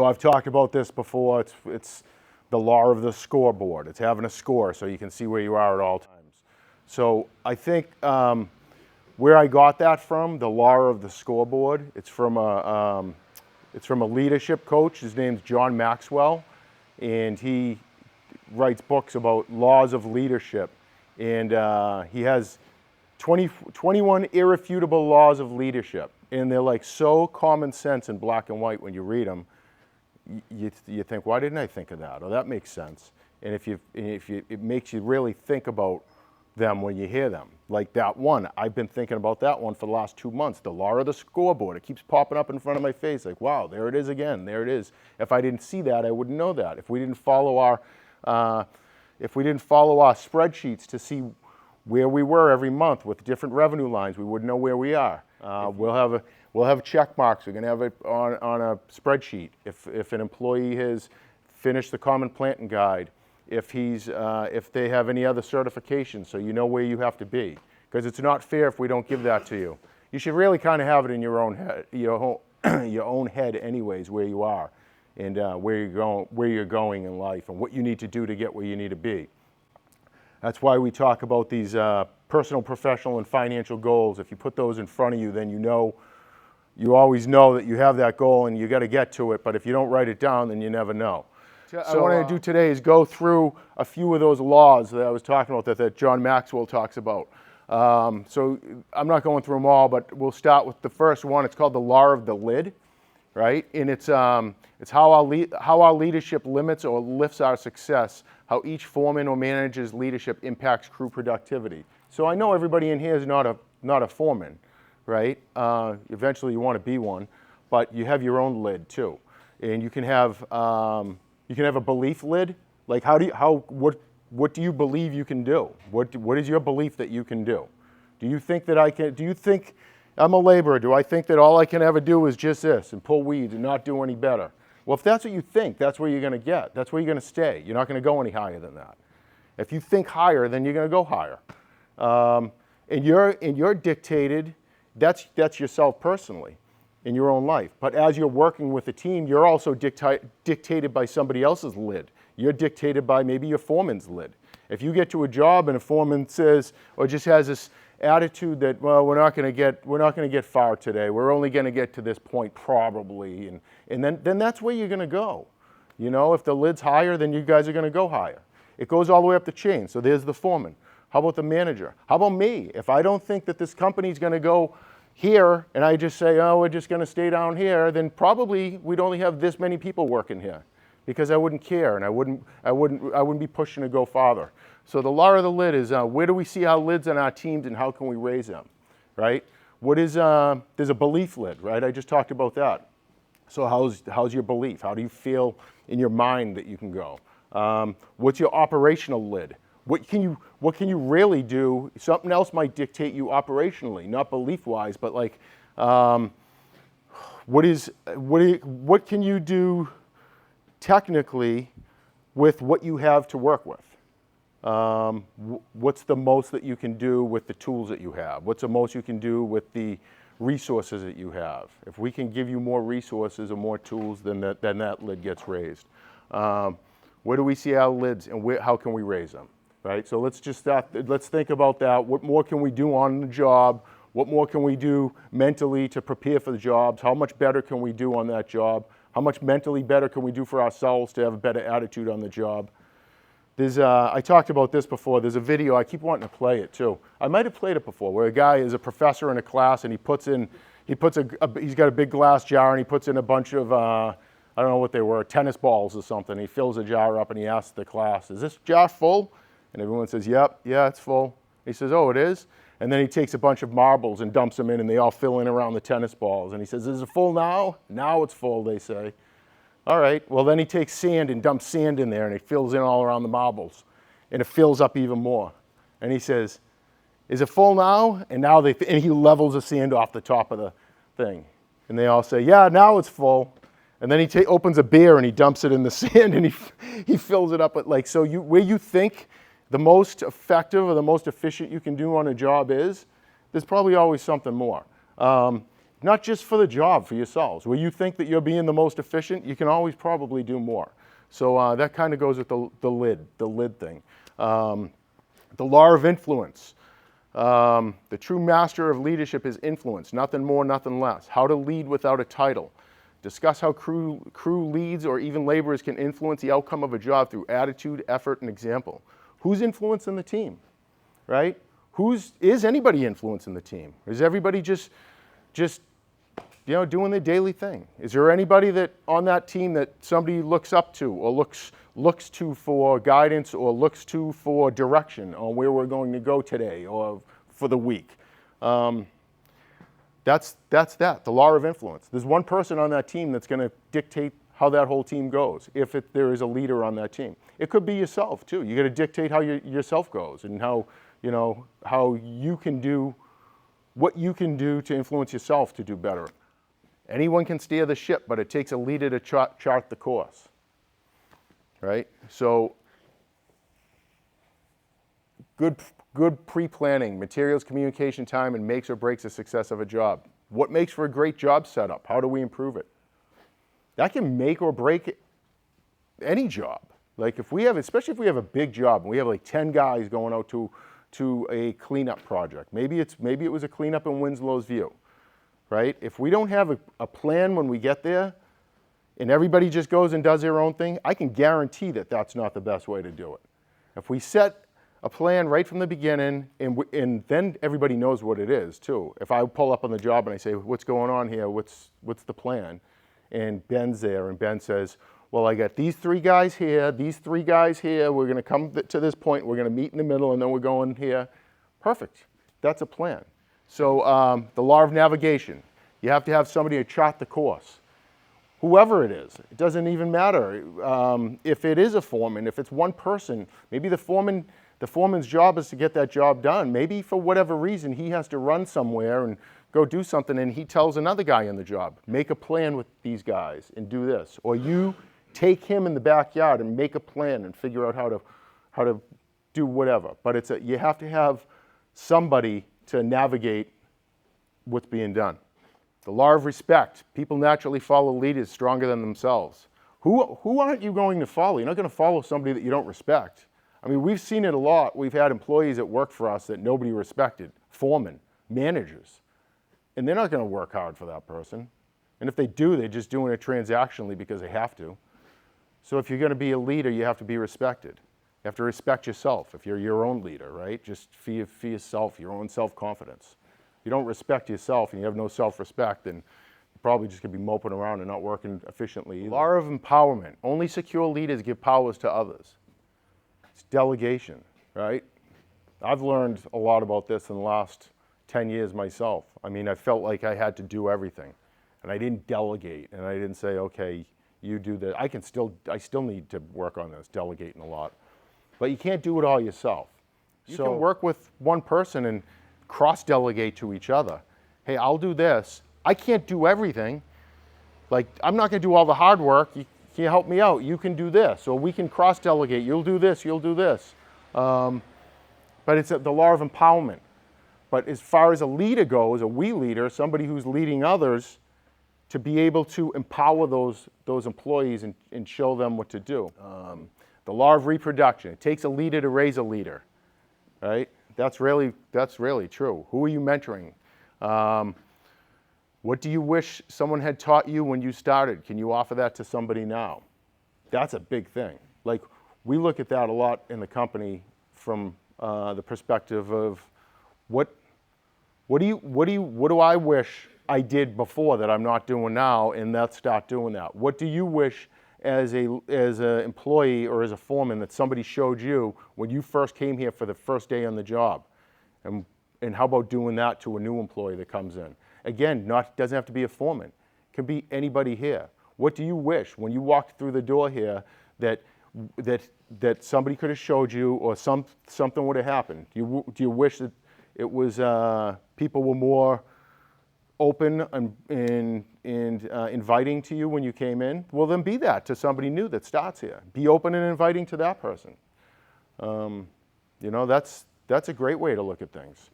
So I've talked about this before. It's the law of the scoreboard. It's having a score so you can see where you are at all times. So I think where I got that from, the law of the scoreboard, it's from a leadership coach. His name's John Maxwell, and he writes books about laws of leadership. And he has 21 irrefutable laws of leadership. And they're like so common sense in black and white when you read them. You think, why didn't I think of that? Or that makes sense. And it makes you really think about them when you hear them. Like that one, I've been thinking about that one for the last 2 months. The law of the scoreboard. It keeps popping up in front of my face. Like, wow, there it is again. There it is. If I didn't see that, I wouldn't know that. If we didn't follow our spreadsheets to see where we were every month with different revenue lines, we wouldn't know where we are. We'll have check marks. We're going to have it on a spreadsheet. If an employee has finished the Common Planting Guide, if they have any other certifications, so you know where you have to be. Because it's not fair if we don't give that to you. You should really kind of have it in your own head, your own head anyways, where you are and where you're going in life and what you need to do to get where you need to be. That's why we talk about these personal, professional, and financial goals. If you put those in front of you, then you always know that you have that goal and you got to get to it. But if you don't write it down, then you never know. So what I want to do today is go through a few of those laws that I was talking about that John Maxwell talks about. So I'm not going through them all, but we'll start with the first one. It's called the law of the lid, right? And it's how our leadership limits or lifts our success, how each foreman or manager's leadership impacts crew productivity. So I know everybody in here is not a foreman, right? Eventually you want to be one, but you have your own lid too. And you can have a belief lid. Like what do you believe you can do? What is your belief that you can do? Do you think I'm a laborer? Do I think that all I can ever do is just this and pull weeds and not do any better? Well, if that's what you think, that's where you're going to get. That's where you're going to stay. You're not going to go any higher than that. If you think higher, then you're going to go higher. And you're dictated. That's yourself personally in your own life. But as you're working with a team, you're also dictated by somebody else's lid. You're dictated by maybe your foreman's lid. If you get to a job and a foreman says, or just has this attitude that, well, we're not going to get far today. We're only going to get to this point probably, and then that's where you're going to go. You know, if the lid's higher, then you guys are going to go higher. It goes all the way up the chain. So there's the foreman. How about the manager? How about me? If I don't think that this company's going to go here, and I just say, oh, we're just going to stay down here, then probably we'd only have this many people working here, because I wouldn't care and I wouldn't be pushing to go farther. So the law of the lid is where do we see our lids on our teams and how can we raise them, right? There's a belief lid, right? I just talked about that. So how's your belief? How do you feel in your mind that you can go? What's your operational lid? What can you really do? Something else might dictate you operationally, not belief-wise, but like, what can you do technically with what you have to work with? What's the most that you can do with the tools that you have? What's the most you can do with the resources that you have? If we can give you more resources or more tools, then that lid gets raised. Where do we see our lids and how can we raise them? Right? So let's think about that. What more can we do on the job? What more can we do mentally to prepare for the jobs? How much better can we do on that job? How much mentally better can we do for ourselves to have a better attitude on the job? I talked about this before. There's a video, I keep wanting to play it too. I might have played it before, where a guy is a professor in a class and he's got a big glass jar and he puts in a bunch of, I don't know what they were, tennis balls or something. He fills the jar up and he asks the class, is this jar full? And everyone says, yep, yeah, it's full. He says, oh, it is? And then he takes a bunch of marbles and dumps them in and they all fill in around the tennis balls. And he says, is it full now? Now it's full, they say. All right, well then he takes sand and dumps sand in there and it fills in all around the marbles. And it fills up even more. And he says, is it full now? And and he levels the sand off the top of the thing. And they all say, yeah, now it's full. And then he opens a beer and he dumps it in the sand and he fills it up. So where you think the most effective or the most efficient you can do on a job is, there's probably always something more. not just for the job, for yourselves. Where you think that you're being the most efficient, you can always probably do more. So that kind of goes with the lid thing. The law of influence. The true master of leadership is influence, nothing more, nothing less. How to lead without a title. Discuss how crew leads or even laborers can influence the outcome of a job through attitude, effort, and example. Who's influencing the team, right? Is anybody influencing the team? Is everybody just doing their daily thing? Is there anybody that on that team that somebody looks up to or looks to for guidance or looks to for direction on where we're going to go today or for the week? That's the law of influence. There's one person on that team that's going to dictate how that whole team goes, if there is a leader on that team. It could be yourself too. You got to dictate how yourself goes and how you can do what you can do to influence yourself to do better. Anyone can steer the ship, but it takes a leader to chart the course, right? So good pre-planning, materials, communication time, and makes or breaks the success of a job. What makes for a great job setup? How do we improve it? That can make or break any job. Like especially if we have a big job and we have like 10 guys going out to a cleanup project. Maybe it was a cleanup in Winslow's View, right? If we don't have a plan when we get there and everybody just goes and does their own thing, I can guarantee that that's not the best way to do it. If we set a plan right from the beginning and then everybody knows what it is too. If I pull up on the job and I say, what's going on here? What's the plan? And Ben's there and Ben says, well, I got these 3 guys here, these 3 guys here, we're gonna come to this point, we're gonna meet in the middle, and then we're going here. Perfect, that's a plan. So the law of navigation, you have to have somebody to chart the course. Whoever it is, it doesn't even matter. If it is a foreman, if it's one person, maybe the foreman's job is to get that job done. Maybe for whatever reason, he has to run somewhere and go do something, and he tells another guy in the job, make a plan with these guys and do this. Or you take him in the backyard and make a plan and figure out how to do whatever. But you have to have somebody to navigate what's being done. The law of respect. People naturally follow leaders stronger than themselves. Who aren't you going to follow? You're not going to follow somebody that you don't respect. I mean, we've seen it a lot. We've had employees that work for us that nobody respected, foremen, managers, and they're not going to work hard for that person. And if they do, they're just doing it transactionally because they have to. So if you're going to be a leader, you have to be respected. You have to respect yourself if you're your own leader, right? Just for yourself, your own self-confidence. If you don't respect yourself and you have no self-respect, then you're probably just going to be moping around and not working efficiently either. Law of empowerment. Only secure leaders give powers to others. It's delegation, right? I've learned a lot about this in the last 10 years myself. I mean, I felt like I had to do everything, and I didn't delegate, and I didn't say, okay, you do that. I still need to work on this, delegating a lot. But you can't do it all yourself. You can work with one person and cross-delegate to each other. Hey, I'll do this. I can't do everything. Like, I'm not going to do all the hard work. Can you help me out? You can do this. Or we can cross-delegate. You'll do this, you'll do this. But it's the law of empowerment. But as far as a leader goes, a we leader, somebody who's leading others, to be able to empower those employees and show them what to do. The law of reproduction. It takes a leader to raise a leader, right? That's really true. Who are you mentoring? What do you wish someone had taught you when you started? Can you offer that to somebody now? That's a big thing. Like, we look at that a lot in the company from the perspective of what do I wish I did before that I'm not doing now, and let's start doing that. What do you wish as an employee or as a foreman that somebody showed you when you first came here for the first day on the job? And how about doing that to a new employee that comes in? Again, doesn't have to be a foreman. It can be anybody here. What do you wish when you walked through the door here that somebody could have showed you, or something would have happened? Do you wish that it was people were more open and inviting to you when you came in? Well, then be that to somebody new that starts here. Be open and inviting to that person. That's a great way to look at things.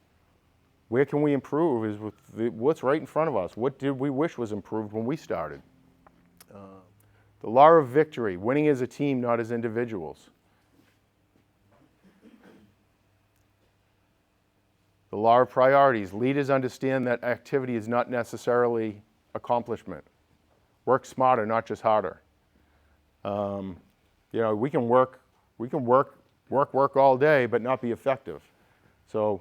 Where can we improve is with what's right in front of us. What did we wish was improved when we started? The law of victory, winning as a team, not as individuals. The law of priorities, leaders understand that activity is not necessarily accomplishment. Work smarter, not just harder. We can work all day, but not be effective. So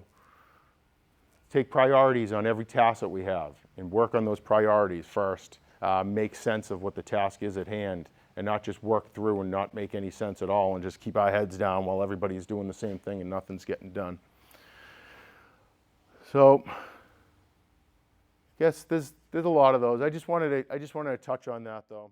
take priorities on every task that we have and work on those priorities first. Make sense of what the task is at hand and not just work through and not make any sense at all and just keep our heads down while everybody's doing the same thing and nothing's getting done. So I guess there's a lot of those. I just wanted to touch on that though.